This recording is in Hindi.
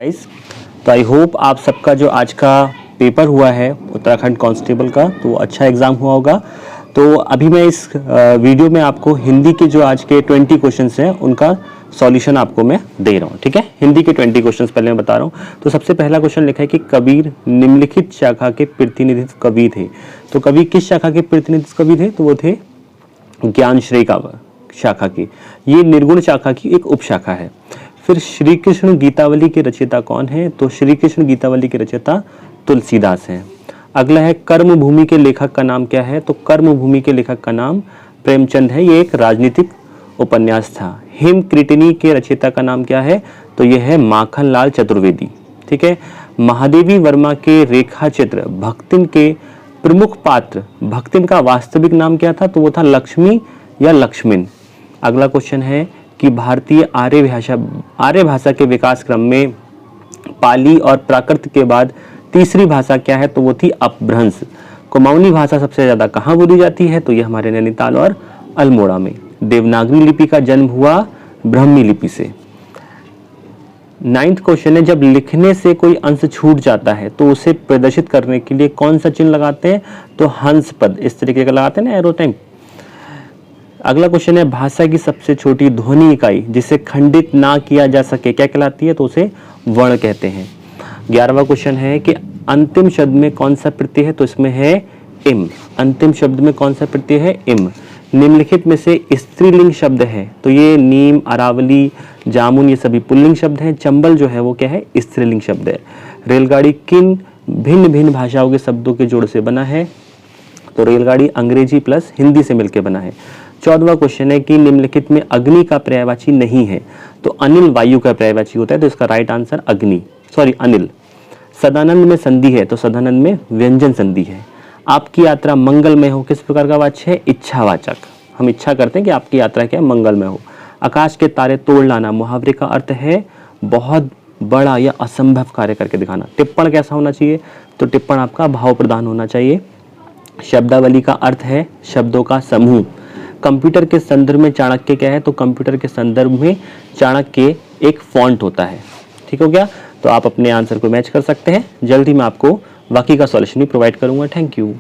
गाइस, तो आई होप आप सबका जो आज का पेपर हुआ है उत्तराखंड कांस्टेबल का, तो अच्छा एग्ज़ाम हुआ होगा। तो अभी मैं इस वीडियो में आपको हिंदी के जो आज के 20 क्वेश्चंस हैं उनका सॉल्यूशन आपको मैं दे रहा हूँ। ठीक है, हिंदी के 20 क्वेश्चंस पहले मैं बता रहा हूँ। तो सबसे पहला क्वेश्चन लिखा है कि कबीर निम्नलिखित शाखा के प्रतिनिधित्व कवि थे। तो कबीर किस शाखा के प्रतिनिधित्व कवि थे? तो वो थे ज्ञानश्रेय का शाखा की। ये निर्गुण शाखा की एक उपशाखा है। फिर श्री कृष्ण गीतावली के रचयिता कौन है? तो श्री कृष्ण गीतावली के रचयिता तुलसीदास हैं। अगला है कर्म भूमि के लेखक का नाम क्या है? तो कर्म भूमि के लेखक का नाम प्रेमचंद है। ये एक राजनीतिक उपन्यास था। हिम कृतिनी के रचयिता का नाम क्या है? तो यह है माखनलाल चतुर्वेदी। ठीक है। महादेवी वर्मा के रेखा चित्र भक्तिन के प्रमुख पात्र, भक्तिन का वास्तविक नाम क्या था? तो वो था लक्ष्मी या लक्ष्मिन। अगला क्वेश्चन है कि भारतीय आर्य भाषा के विकास क्रम में पाली और प्राकृत के बाद तीसरी भाषा क्या है? तो वो थी अपभ्रंश। कुमाऊनी भाषा सबसे ज्यादा कहाँ बोली जाती है? तो ये हमारे नैनीताल और अल्मोड़ा में। देवनागरी लिपि का जन्म हुआ ब्राह्मी लिपि से। 9th क्वेश्चन है, जब लिखने से कोई अंश छूट जाता है तो उसे प्रदर्शित करने के लिए कौन सा चिन्ह लगाते हैं? तो हंस पद इस तरीके का लगाते हैं ना, एरो टाइप। अगला क्वेश्चन है, भाषा की सबसे छोटी ध्वनि इकाई जिसे खंडित ना किया जा सके क्या कहलाती है? तो उसे वर्ण कहते हैं। 11वां क्वेश्चन है कि अंतिम शब्द में कौन सा प्रत्यय है? तो इसमें है इम। अंतिम शब्द में कौन सा प्रत्यय है? इम। निम्नलिखित में से स्त्रीलिंग शब्द है? तो ये नीम, अरावली, जामुन ये सभी पुल्लिंग शब्द हैं। चंबल जो है वो क्या है? स्त्रीलिंग शब्द है। रेलगाड़ी किन भिन्न भिन्न भाषाओं के शब्दों के जोड़ से बना है? तो रेलगाड़ी अंग्रेजी प्लस हिंदी से मिलकर बना है। 14वां क्वेश्चन है कि निम्नलिखित में अग्नि का पर्यायवाची नहीं है? तो अनिल वायु का पर्यायवाची होता है। तो इसका राइट आंसर अनिल। सदानंद में संधि है? तो सदानंद में व्यंजन संधि है। आपकी यात्रा मंगलमय हो किस प्रकार का वाच्य है? इच्छावाचक। हम इच्छा करते हैं कि आपकी यात्रा क्या है? मंगलमय हो। आकाश के तारे तोड़ लाना मुहावरे का अर्थ है बहुत बड़ा या असंभव कार्य करके दिखाना। टिप्पण कैसा होना चाहिए? तो टिप्पण आपका भाव प्रधान होना चाहिए। शब्दावली का अर्थ है शब्दों का समूह। कंप्यूटर के संदर्भ में चाणक्य क्या है? तो कंप्यूटर के संदर्भ में चाणक्य एक फॉन्ट होता है। ठीक हो गया? तो आप अपने आंसर को मैच कर सकते हैं। जल्द ही मैं आपको बाकी का सॉल्यूशन भी प्रोवाइड करूंगा। Thank you.